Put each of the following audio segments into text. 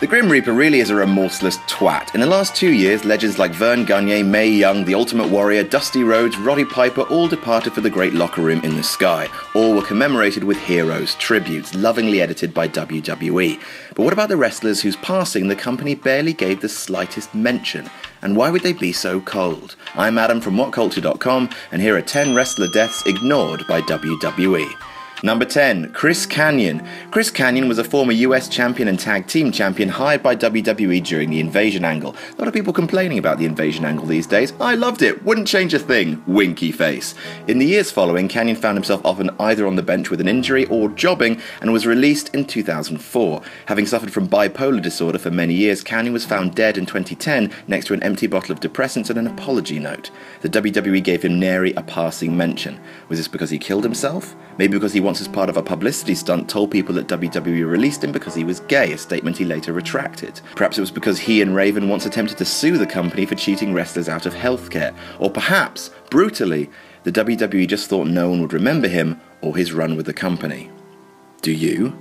The Grim Reaper really is a remorseless twat. In the last 2 years, legends like Verne Gagne, Mae Young, The Ultimate Warrior, Dusty Rhodes, Roddy Piper all departed for the great locker room in the sky. All were commemorated with heroes, tributes, lovingly edited by WWE. But what about the wrestlers whose passing the company barely gave the slightest mention? And why would they be so cold? I'm Adam from WhatCulture.com, and here are 10 wrestler deaths ignored by WWE. Number 10, Chris Kanyon. Chris Kanyon was a former US champion and tag team champion hired by WWE during the Invasion angle. A lot of people complaining about the Invasion angle these days. I loved it, wouldn't change a thing, winky face. In the years following, Kanyon found himself often either on the bench with an injury or jobbing and was released in 2004. Having suffered from bipolar disorder for many years, Kanyon was found dead in 2010 next to an empty bottle of depressants and an apology note. The WWE gave him nary a passing mention. Was this because he killed himself? Maybe because he once as part of a publicity stunt told people that WWE released him because he was gay, a statement he later retracted. Perhaps it was because he and Raven once attempted to sue the company for cheating wrestlers out of healthcare. Or perhaps, brutally, the WWE just thought no one would remember him or his run with the company. Do you?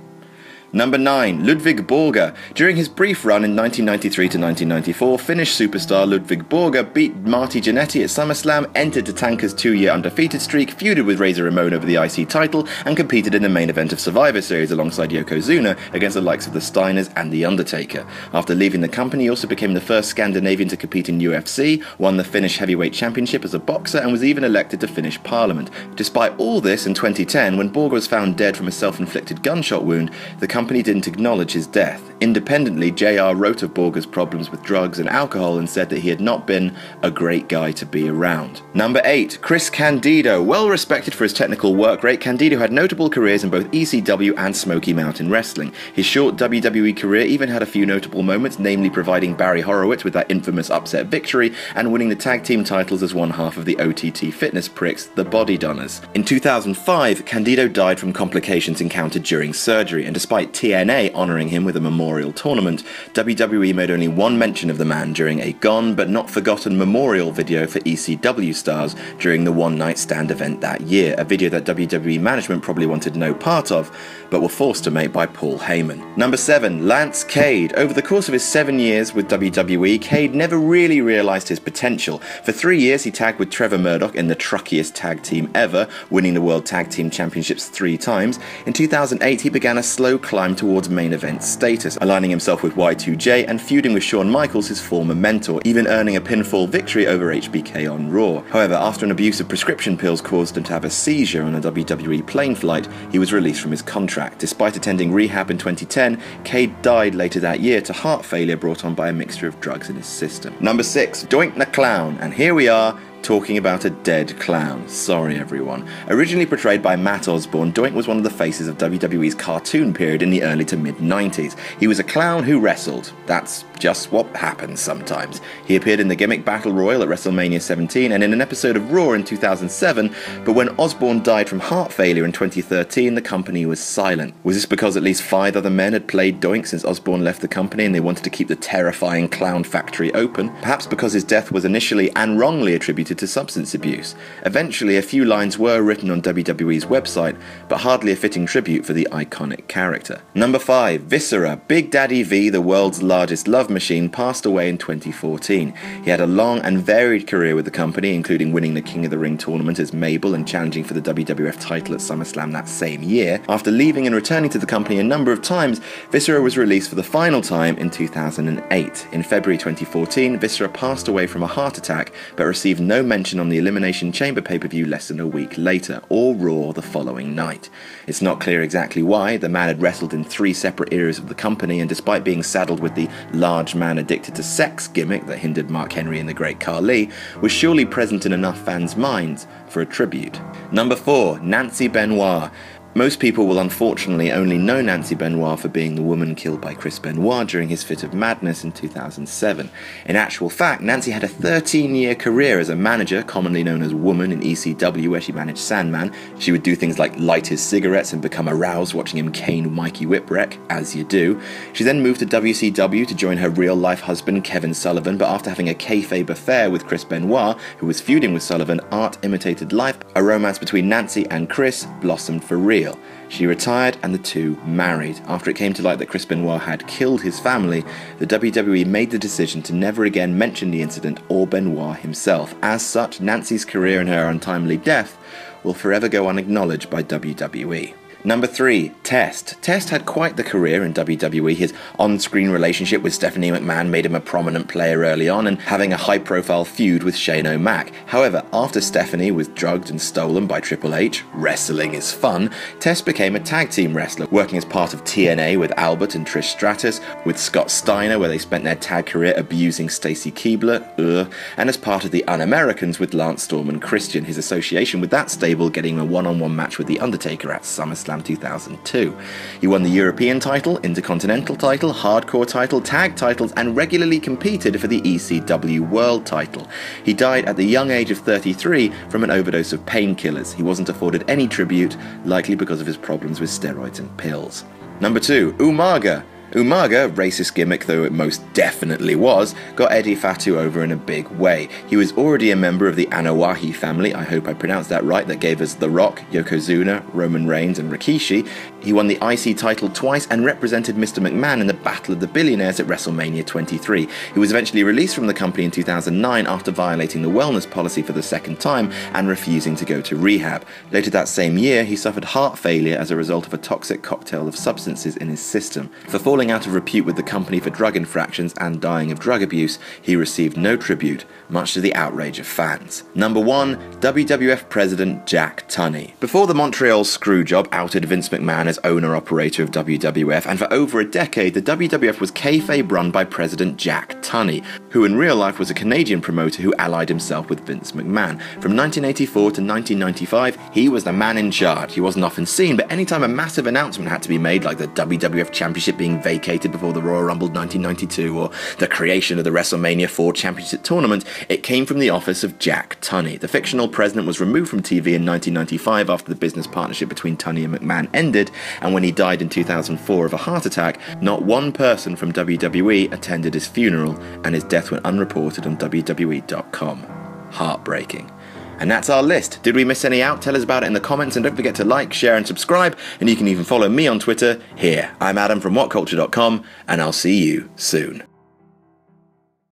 Number 9, Ludwig Borga. During his brief run in 1993 to 1994, Finnish superstar Ludwig Borga beat Marty Jannetty at SummerSlam, entered Tatanka's 2-year undefeated streak, feuded with Razor Ramon over the IC title, and competed in the main event of Survivor Series alongside Yokozuna against the likes of the Steiners and The Undertaker. After leaving the company, he also became the first Scandinavian to compete in UFC, won the Finnish Heavyweight Championship as a boxer, and was even elected to Finnish Parliament. Despite all this, in 2010, when Borga was found dead from a self-inflicted gunshot wound, the company didn't acknowledge his death. Independently, JR wrote of Borga's problems with drugs and alcohol and said that he had not been a great guy to be around. Number 8, Chris Candido. Well respected for his technical work rate, Candido had notable careers in both ECW and Smoky Mountain Wrestling. His short WWE career even had a few notable moments, namely providing Barry Horowitz with that infamous upset victory and winning the tag team titles as one half of the OTT fitness pricks, the Body Donners. In 2005, Candido died from complications encountered during surgery, and despite TNA honouring him with a memorial tournament, WWE made only one mention of the man during a gone but not forgotten memorial video for ECW stars during the One Night Stand event that year, a video that WWE management probably wanted no part of, but were forced to make by Paul Heyman. Number 7, Lance Cade. Over the course of his 7 years with WWE, Cade never really realised his potential. For 3 years he tagged with Trevor Murdoch in the truckiest tag team ever, winning the World Tag Team Championships 3 times. In 2008 he began a slow climb towards main event status, aligning himself with Y2J and feuding with Shawn Michaels, his former mentor, even earning a pinfall victory over HBK on Raw. However, after an abuse of prescription pills caused him to have a seizure on a WWE plane flight, he was released from his contract. Despite attending rehab in 2010, Cade died later that year to heart failure brought on by a mixture of drugs in his system. Number 6, Doink the Clown, and here we are, talking about a dead clown. Sorry everyone. Originally portrayed by Matt Osborne, Doink was one of the faces of WWE's cartoon period in the early to mid-90s. He was a clown who wrestled. That's just what happens sometimes. He appeared in the gimmick Battle Royal at WrestleMania 17 and in an episode of Raw in 2007, but when Osborne died from heart failure in 2013, the company was silent. Was this because at least 5 other men had played Doink since Osborne left the company and they wanted to keep the terrifying clown factory open? Perhaps because his death was initially and wrongly attributed to substance abuse. Eventually, a few lines were written on WWE's website, but hardly a fitting tribute for the iconic character. Number 5, Viscera. Big Daddy V, the world's largest love machine, passed away in 2014. He had a long and varied career with the company, including winning the King of the Ring tournament as Mabel and challenging for the WWF title at SummerSlam that same year. After leaving and returning to the company a number of times, Viscera was released for the final time in 2008. In February 2014, Viscera passed away from a heart attack, but received no mention on the Elimination Chamber pay-per-view less than a week later, or Raw the following night. It's not clear exactly why. The man had wrestled in 3 separate eras of the company, and despite being saddled with the large man addicted to sex gimmick that hindered Mark Henry and the Great Khali, was surely present in enough fans' minds for a tribute. Number 4, Nancy Benoit. Most people will unfortunately only know Nancy Benoit for being the woman killed by Chris Benoit during his fit of madness in 2007. In actual fact, Nancy had a 13-year career as a manager, commonly known as Woman, in ECW, where she managed Sandman. She would do things like light his cigarettes and become aroused watching him cane Mikey Whipwreck, as you do. She then moved to WCW to join her real-life husband Kevin Sullivan, but after having a kayfabe affair with Chris Benoit, who was feuding with Sullivan, art imitated life. A romance between Nancy and Chris blossomed for real. deal. She retired and the two married. After it came to light that Chris Benoit had killed his family, the WWE made the decision to never again mention the incident or Benoit himself. As such, Nancy's career and her untimely death will forever go unacknowledged by WWE. Number 3, Test. Test had quite the career in WWE. His on-screen relationship with Stephanie McMahon made him a prominent player early on, and having a high-profile feud with Shane O'Mac. However, after Stephanie was drugged and stolen by Triple H, wrestling is fun, Test became a tag team wrestler, working as part of TNA with Albert and Trish Stratus, with Scott Steiner, where they spent their tag career abusing Stacy Keibler, and as part of the Un-Americans with Lance Storm and Christian, his association with that stable getting a one-on-one match with The Undertaker at SummerSlam 2002. He won the European title, Intercontinental title, Hardcore title, tag titles, and regularly competed for the ECW World title. He died at the young age of 33 from an overdose of painkillers. He wasn't afforded any tribute, likely because of his problems with steroids and pills. Number 2, Umaga. Umaga, racist gimmick though it most definitely was, got Eddie Fatu over in a big way. He was already a member of the Anoa'i family, I hope I pronounced that right, that gave us The Rock, Yokozuna, Roman Reigns and Rikishi. He won the IC title twice and represented Mr. McMahon in the Battle of the Billionaires at WrestleMania 23. He was eventually released from the company in 2009 after violating the wellness policy for the second time and refusing to go to rehab. Later that same year, he suffered heart failure as a result of a toxic cocktail of substances in his system. For falling out of repute with the company for drug infractions and dying of drug abuse, he received no tribute, much to the outrage of fans. Number 1, WWF President Jack Tunney. Before the Montreal Screwjob outed Vince McMahon as owner-operator of WWF, and for over a decade, the WWF was kayfabe run by President Jack Tunney, who in real life was a Canadian promoter who allied himself with Vince McMahon. From 1984 to 1995, he was the man in charge. He wasn't often seen, but anytime a massive announcement had to be made, like the WWF Championship being vacated before the Royal Rumble 1992, or the creation of the WrestleMania 4 Championship Tournament, it came from the office of Jack Tunney. The fictional president was removed from TV in 1995 after the business partnership between Tunney and McMahon ended, and when he died in 2004 of a heart attack, not one person from WWE attended his funeral, and his death went unreported on WWE.com. Heartbreaking. And that's our list. Did we miss any out? Tell us about it in the comments, and don't forget to like, share and subscribe, and you can even follow me on Twitter here. I'm Adam from WhatCulture.com, and I'll see you soon.